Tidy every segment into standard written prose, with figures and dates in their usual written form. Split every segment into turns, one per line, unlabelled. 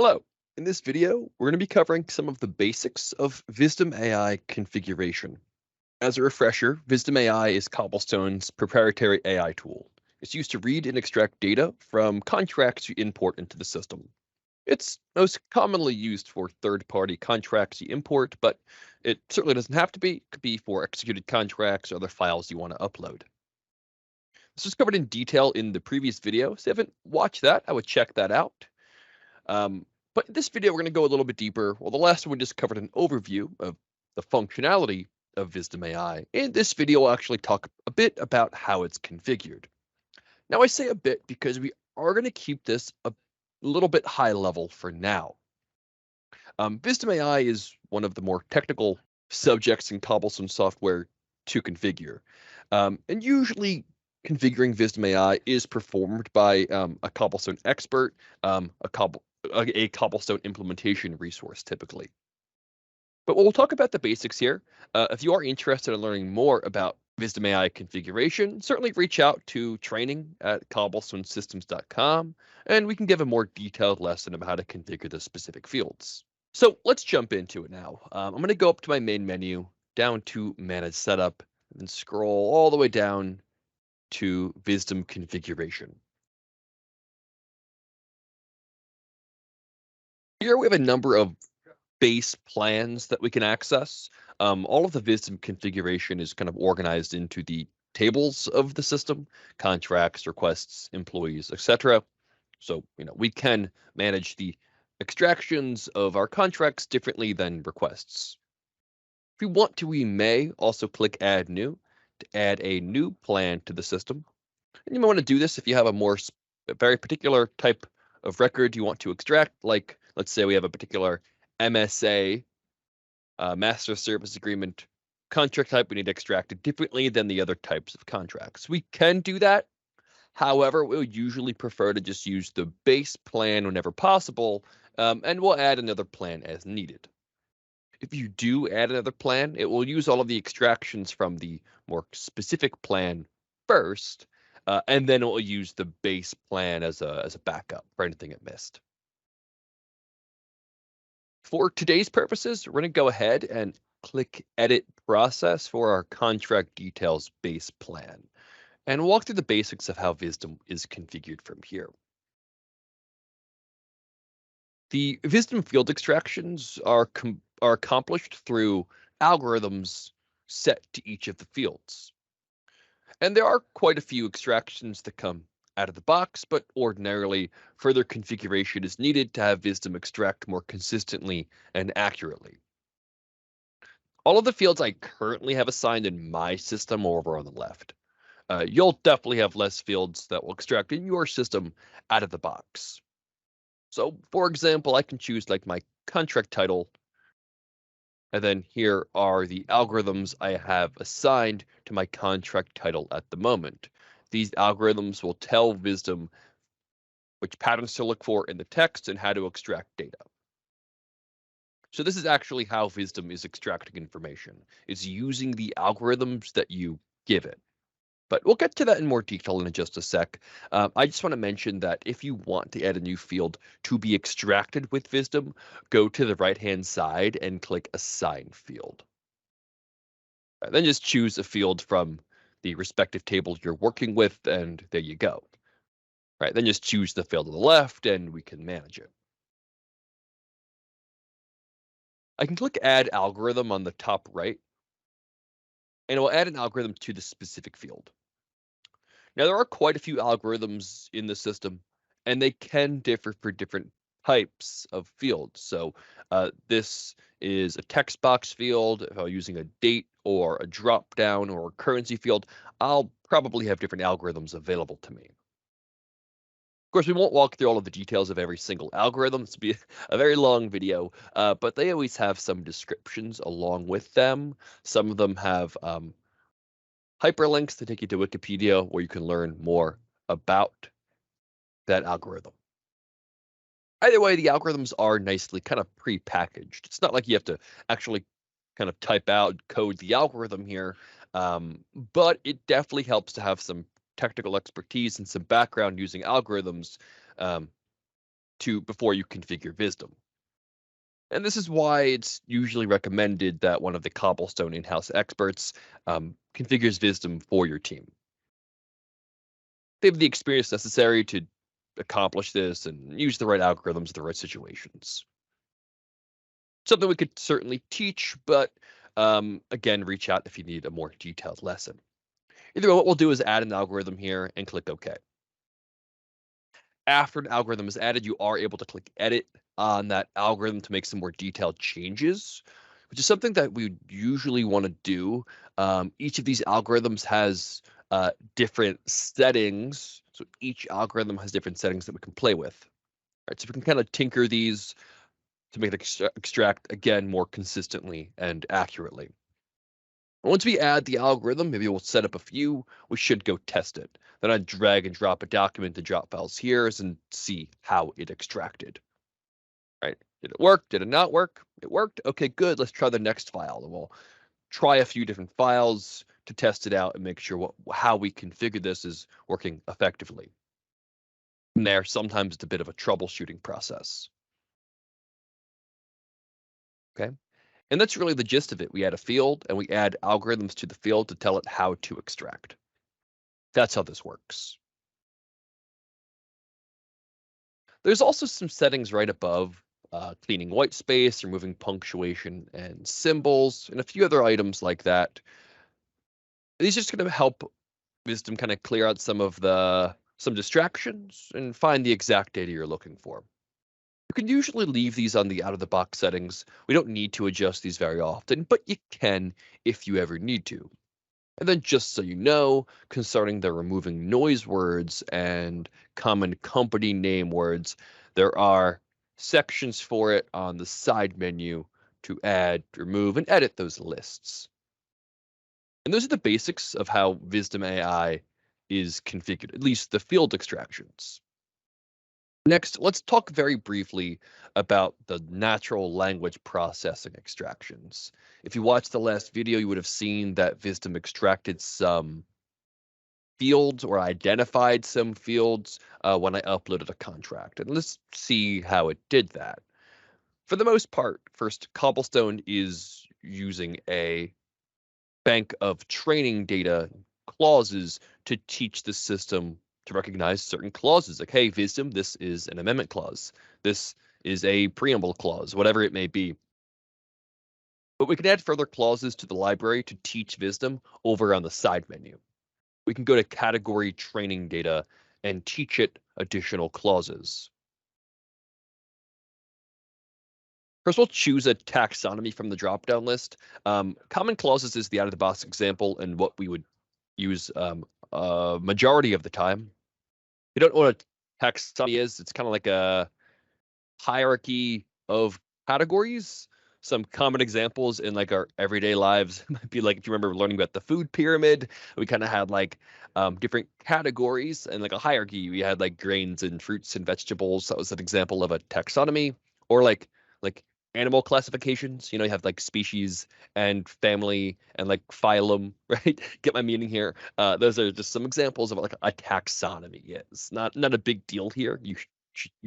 Hello. In this video, we're going to be covering some of the basics of VISDOM AI configuration. As a refresher, VISDOM AI is Cobblestone's proprietary AI tool. It's used to read and extract data from contracts you import into the system. It's most commonly used for third-party contracts you import, but it certainly doesn't have to be. It could be for executed contracts or other files you want to upload. This was covered in detail in the previous video, so if you haven't watched that, I would check that out. But in this video, we're going to go a little bit deeper. Well, the last one just covered an overview of the functionality of VISDOM AI. In this video, we'll actually talk a bit about how it's configured. Now, I say a bit because we are going to keep this a little bit high level for now. VISDOM AI is one of the more technical subjects in Cobblestone software to configure. And usually, configuring VISDOM AI is performed by a Cobblestone expert, a Cobblestone implementation resource, typically. But we'll talk about the basics here. If you are interested in learning more about VISDOM AI configuration, certainly reach out to training@cobblestonesystems.com, and we can give a more detailed lesson about how to configure the specific fields. So let's jump into it now. I'm going to go up to my main menu, down to Manage Setup, and scroll all the way down to VISDOM configuration. Here we have a number of base plans that we can access. All of the VISDOM configuration is kind of organized into the tables of the system: contracts, requests, employees, etc. So, we can manage the extractions of our contracts differently than requests. If we want to, we may also click Add New to add a new plan to the system. And you might want to do this if you have a very particular type of record you want to extract, like let's say we have a particular MSA, Master Service Agreement contract type we need to extract it differently than the other types of contracts. We can do that. However, we would usually prefer to just use the base plan whenever possible, and we'll add another plan as needed. If you do add another plan, it will use all of the extractions from the more specific plan first, and then it will use the base plan as a backup for anything it missed. For today's purposes, we're going to go ahead and click Edit Process for our contract details base plan, and walk through the basics of how VISDOM is configured from here. The VISDOM field extractions are accomplished through algorithms set to each of the fields. And there are quite a few extractions that come out of the box, but ordinarily further configuration is needed to have VISDOM extract more consistently and accurately. All of the fields I currently have assigned in my system are over on the left. You'll definitely have less fields that will extract in your system out of the box. So, for example, I can choose like my contract title, and then here are the algorithms I have assigned to my contract title at the moment. These algorithms will tell VISDOM which patterns to look for in the text and how to extract data. So this is actually how VISDOM is extracting information. It's using the algorithms that you give it. But we'll get to that in more detail in just a sec. I just want to mention that if you want to add a new field to be extracted with VISDOM, go to the right-hand side and click Assign Field. Then just choose a field from the respective table you're working with, and there you go. Right, then just choose the field on the left, and we can manage it. I can click Add Algorithm on the top right, and it will add an algorithm to the specific field. Now, there are quite a few algorithms in the system, and they can differ for different types of fields. So this is a text box field. If I'm using a date or a drop down or a currency field, I'll probably have different algorithms available to me. Of course, we won't walk through all of the details of every single algorithm. This will be a very long video, but they always have some descriptions along with them. Some of them have hyperlinks to take you to Wikipedia, where you can learn more about that algorithm. Either way, the algorithms are nicely kind of pre-packaged. It's not like you have to actually kind of type out code the algorithm here, but it definitely helps to have some technical expertise and some background using algorithms before you configure VISDOM. And this is why it's usually recommended that one of the Cobblestone in-house experts configures VISDOM for your team. They have the experience necessary to accomplish this and use the right algorithms in the right situations. Something we could certainly teach, but again, reach out if you need a more detailed lesson. Either way, what we'll do is add an algorithm here and click OK. After an algorithm is added, you are able to click Edit on that algorithm to make some more detailed changes, which is something that we usually want to do. Each of these algorithms has different settings. So each algorithm has different settings that we can play with. All right, so we can kind of tinker these to make it extract, again, more consistently and accurately. Once we add the algorithm, maybe we'll set up a few, we should go test it. Then I'd drag and drop a document to drop files here and see how it extracted. Right? Did it work? Did it not work? It worked. Okay, good. Let's try the next file. And we'll try a few different files to test it out and make sure how we configure this is working effectively. From there, sometimes it's a bit of a troubleshooting process. Okay. And that's really the gist of it. We add a field and we add algorithms to the field to tell it how to extract. That's how this works. There's also some settings right above, cleaning white space, removing punctuation and symbols, and a few other items like that. These are just going to help VISDOM kind of clear out some distractions and find the exact data you're looking for. You can usually leave these on the out-of-the-box settings. We don't need to adjust these very often, but you can if you ever need to. And then just so you know, concerning the removing noise words and common company name words, there are sections for it on the side menu to add, remove, and edit those lists. And those are the basics of how VISDOM AI is configured, at least the field extractions. Next, let's talk very briefly about the natural language processing extractions. If you watched the last video, you would have seen that VISDOM extracted some fields or identified some fields when I uploaded a contract. And let's see how it did that. For the most part, first, Cobblestone is using a bank of training data clauses to teach the system to recognize certain clauses. Like, hey, VISDOM, this is an amendment clause. This is a preamble clause, whatever it may be. But we can add further clauses to the library to teach VISDOM over on the side menu. We can go to category training data and teach it additional clauses. First, we'll choose a taxonomy from the drop-down list. Common clauses is the out-of-the-box example and what we would use majority of the time. If you don't know what a taxonomy is, it's kind of like a hierarchy of categories. Some common examples in like our everyday lives might be like, if you remember learning about the food pyramid, we kind of had like different categories and like a hierarchy. We had like grains and fruits and vegetables. That was an example of a taxonomy. Or like animal classifications. You have like species and family and like phylum, right? Get my meaning here. Those are just some examples of what like a taxonomy is. Not a big deal here. You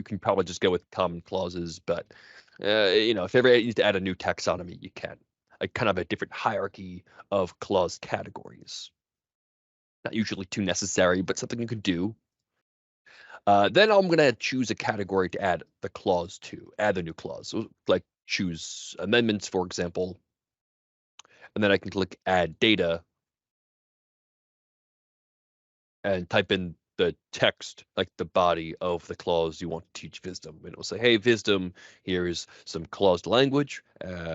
can probably just go with common clauses, but if ever you need to add a new taxonomy, you can. Kind of a different hierarchy of clause categories. Not usually too necessary, but something you could do. Then I'm going to choose a category to add the clause to, add the new clause. So like choose amendments, for example, and then I can click add data and type in the text, like the body of the clause you want to teach VISDOM. And it will say, hey, VISDOM, here's some clause language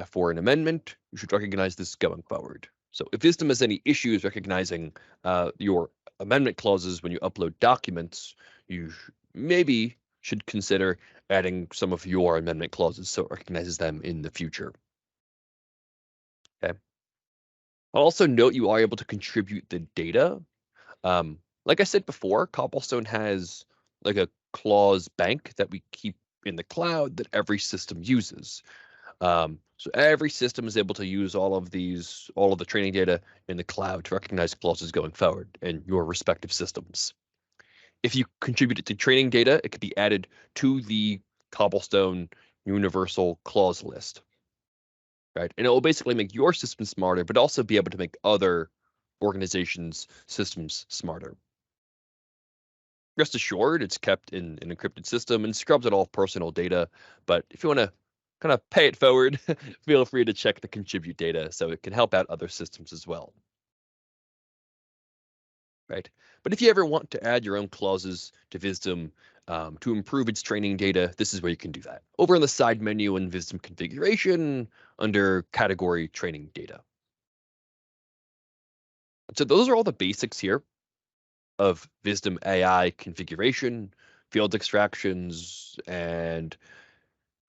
for an amendment. You should recognize this going forward. So if VISDOM has any issues recognizing your amendment clauses when you upload documents, you maybe should consider adding some of your amendment clauses so it recognizes them in the future. Okay. I'll also note you are able to contribute the data. Like I said before, Cobblestone has like a clause bank that we keep in the cloud that every system uses. So every system is able to use all of the training data in the cloud to recognize clauses going forward in your respective systems. If you contribute it to training data, it could be added to the cobblestone universal clause list, right? And it will basically make your system smarter, but also be able to make other organizations' systems smarter. Rest assured, it's kept in an encrypted system and scrubs out all personal data. But if you want to kind of pay it forward, feel free to check the contribute data so it can help out other systems as well. Right. But if you ever want to add your own clauses to VISDOM to improve its training data, this is where you can do that. Over in the side menu in VISDOM configuration under category training data. So those are all the basics here of VISDOM AI configuration, field extractions, and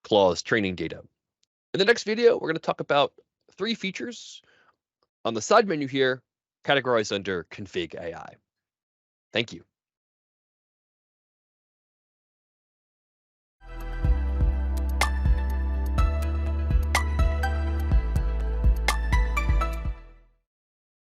clause training data. In the next video, we're going to talk about 3 features on the side menu here, categorized under config AI. Thank you.